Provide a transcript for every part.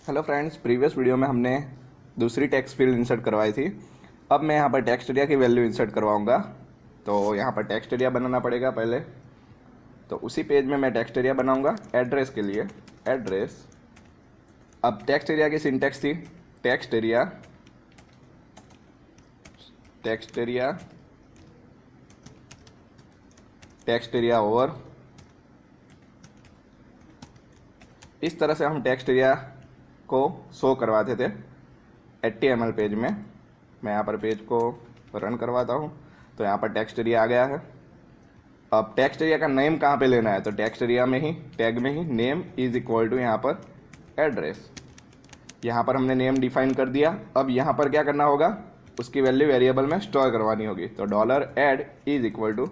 Hello friends, previous video में हमने दूसरी टेक्स्ट फील्ड इंसर्ट करवाई थी। अब मैं यहाँ पर टेक्स्ट एरिया की वैल्यू इंसर्ट करवाऊँगा। तो यहाँ पर टेक्स्ट एरिया बनाना पड़ेगा पहले। तो उसी पेज में मैं टेक्स्ट एरिया बनाऊँगा एड्रेस के लिए। एड्रेस, अब टेक्स्ट एरिया की सिंटेक्स थी text area, text area, text area over. इस तरह से हम टेक्स्ट एरिया को शो करवाते थे HTML पेज में। मैं यहाँ पर पेज को रन करवाता हूँ तो यहाँ पर टेक्स्ट एरिया आ गया है। अब टेक्स्ट एरिया का नेम कहाँ पे लेना है, तो टेक्स्ट एरिया में ही, टैग में ही नेम इज इक्वल टू यहाँ पर एड्रेस। यहाँ पर हमने नेम डिफाइन कर दिया। अब यहाँ पर क्या करना होगा, उसकी वैल्यू वेरिएबल में स्टोर करवानी होगी। तो $add is equal to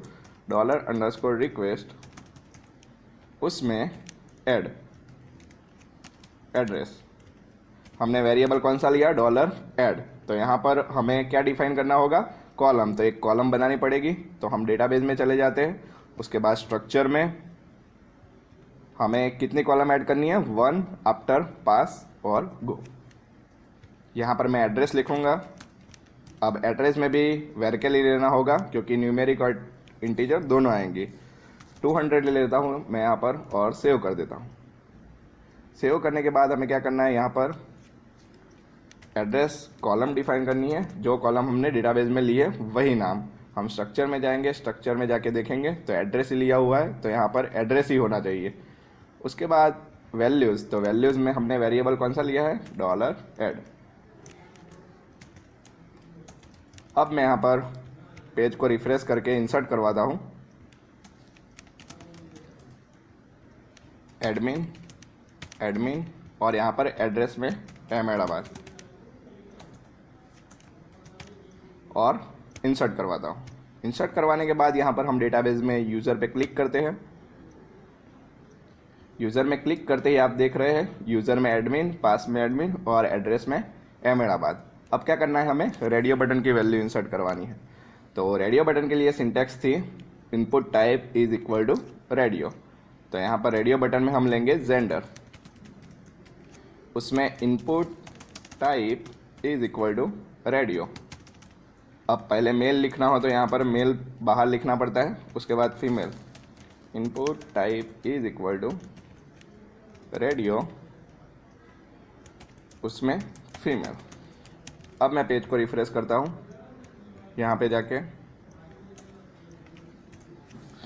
$_request, उसमें ऐड एड्रेस। हमने वेरिएबल कौन सा लिया, $add। तो यहाँ पर हमें क्या डिफाइन करना होगा, कॉलम। तो एक कॉलम बनानी पड़ेगी। तो हम डेटाबेस में चले जाते हैं। उसके बाद स्ट्रक्चर में हमें कितनी कॉलम ऐड करनी है, 1 आफ्टर पास और गो। यहाँ पर मैं एड्रेस लिखूँगा। अब एड्रेस में भी वेरिएबल ही लेना होगा क्योंकि न्यूमेरिक और इंटीजर दोनों आएंगी। 200 ले लेता हूँ मैं यहाँ पर और सेव कर देता हूँ। सेव करने के बाद हमें क्या करना है, यहाँ पर एड्रेस कॉलम डिफाइन करनी है। जो कॉलम हमने डेटाबेस में ली है वही नाम। हम स्ट्रक्चर में जाएंगे, स्ट्रक्चर में जाके देखेंगे तो एड्रेस ही लिया हुआ है, तो यहाँ पर एड्रेस ही होना चाहिए। उसके बाद वैल्यूज़, तो वैल्यूज़ में हमने वेरिएबल कौन सा लिया है, $add। अब मैं यहाँ पर पेज को रिफ्रेश करके इंसर्ट करवाता हूँ। एडमिन, एडमिन, और यहाँ पर एड्रेस में अहमदाबाद, और इंसर्ट करवाता हूँ। इंसर्ट करवाने के बाद यहाँ पर हम डेटाबेस में यूज़र पे क्लिक करते हैं। यूज़र में क्लिक करते ही आप देख रहे हैं यूज़र में एडमिन, पास में एडमिन और एड्रेस में अहमदाबाद। अब क्या करना है, हमें रेडियो बटन की वैल्यू इंसर्ट करवानी है। तो रेडियो बटन के लिए सिंटैक्स थी input type is equal to radio. तो यहाँ पर रेडियो बटन में हम लेंगे जेंडर, उसमें input type is equal to radio. अब पहले मेल लिखना हो तो यहाँ पर मेल बाहर लिखना पड़ता है, उसके बाद female. Input type is equal to radio, उसमें फीमेल। अब मैं पेज को रिफ्रेश करता हूँ यहाँ पे जाके,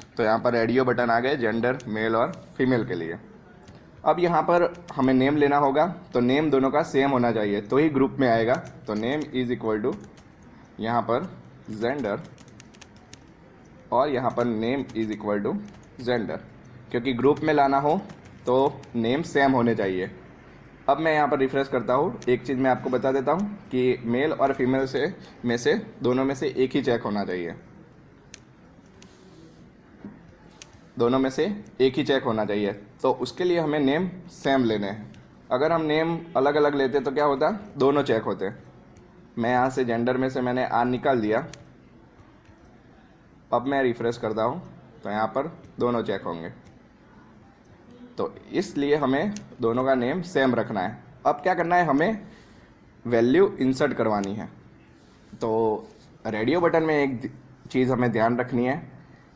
तो यहाँ पर रेडियो बटन आ गए जेंडर मेल और फीमेल के लिए। अब यहाँ पर हमें नेम लेना होगा। तो नेम दोनों का सेम होना चाहिए तो ही ग्रुप में आएगा। तो नेम इज इक्वल टू यहाँ पर जेंडर, और यहाँ पर name is equal to gender, क्योंकि ग्रुप में लाना हो तो नेम सेम होने चाहिए। अब मैं यहाँ पर रिफ्रेश करता हूँ। एक चीज़ मैं आपको बता देता हूँ कि मेल और फीमेल से दोनों में से एक ही चेक होना चाहिए। दोनों में से एक ही चेक होना चाहिए। तो उसके लिए हमें नेम सेम लेने हैं। अगर हम नेम अलग अलग लेते तो क्या होता, दोनों चेक होते। मैं यहाँ से जेंडर में से मैंने आर निकाल दिया। अब मैं रिफ्रेश करता हूँ तो यहाँ पर दोनों चेक होंगे। तो इसलिए हमें दोनों का नेम सेम रखना है। अब क्या करना है, हमें वैल्यू इंसर्ट करवानी है। तो रेडियो बटन में एक चीज़ हमें ध्यान रखनी है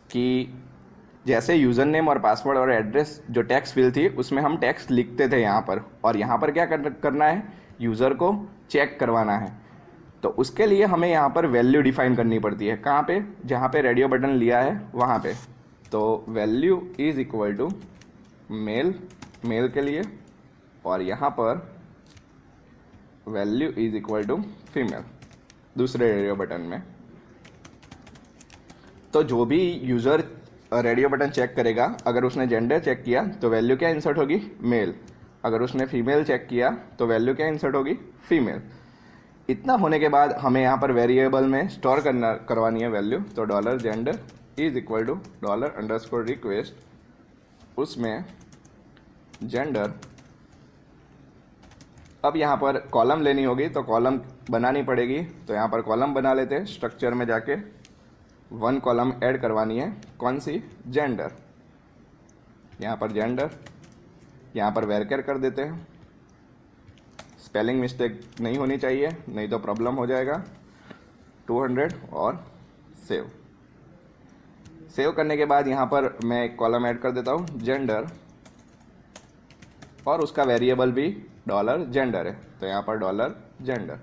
कि जैसे यूज़र नेम और पासवर्ड और एड्रेस जो टेक्स्ट फील्ड थी उसमें हम टेक्स्ट लिखते थे यहाँ पर, और यहाँ पर क्या करना है, यूज़र को चेक करवाना है। तो उसके लिए हमें यहाँ पर वैल्यू डिफाइन करनी पड़ती है। कहाँ पे, जहाँ पे रेडियो बटन लिया है वहाँ पे। तो value is equal to male, male के लिए, और यहाँ पर value is equal to female दूसरे रेडियो बटन में। तो जो भी यूज़र रेडियो बटन चेक करेगा, अगर उसने जेंडर चेक किया तो वैल्यू क्या इंसर्ट होगी, मेल। अगर उसने फीमेल चेक किया तो वैल्यू क्या इंसर्ट होगी, फीमेल। इतना होने के बाद हमें यहाँ पर वेरिएबल में स्टोर करवानी है वैल्यू। तो $gender is equal to $_request, उसमें जेंडर। अब यहाँ पर कॉलम लेनी होगी तो कॉलम बनानी पड़ेगी। तो यहाँ पर कॉलम बना लेते हैं। स्ट्रक्चर में जाके 1 कॉलम ऐड करवानी है, कौन सी, जेंडर। यहाँ पर जेंडर, यहाँ पर वेरकर कर देते हैं। स्पेलिंग मिस्टेक नहीं होनी चाहिए, नहीं तो प्रॉब्लम हो जाएगा। 200 और सेव। सेव करने के बाद यहाँ पर मैं एक कॉलम ऐड कर देता हूँ जेंडर, और उसका वेरिएबल भी $जेंडर है, तो यहाँ पर $जेंडर।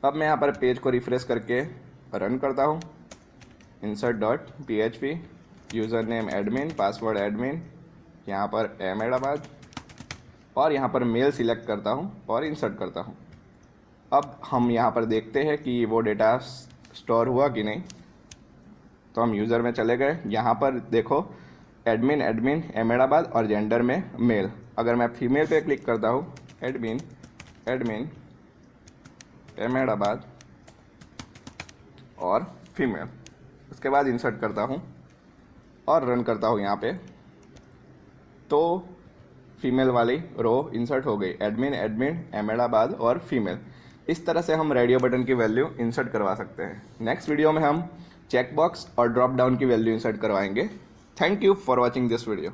अब मैं यहाँ पर पेज को रिफ्रेश करके रन करता हूँ। insert.php, user name admin, password admin, यहाँ पर अहमदाबाद, और यहाँ पर मेल सिलेक्ट करता हूँ और इंसर्ट करता हूँ। अब हम यहाँ पर देखते हैं कि वो डेटा स्टोर हुआ कि नहीं। तो हम यूज़र में चले गए, यहाँ पर देखो एडमिन अहमदाबाद और जेंडर में मेल। अगर मैं फीमेल पे क्लिक करता हूँ, एडमिन अहमदाबाद और फीमेल, उसके बाद इंसर्ट करता हूँ और रन करता हूँ यहाँ पे, तो फीमेल वाली रो इंसर्ट हो गई, एडमिन अहमदाबाद और फीमेल। इस तरह से हम रेडियो बटन की वैल्यू इंसर्ट करवा सकते हैं। नेक्स्ट वीडियो में हम चेकबॉक्स और ड्रॉप डाउन की वैल्यू इंसर्ट करवाएंगे। Thank you for watching this video.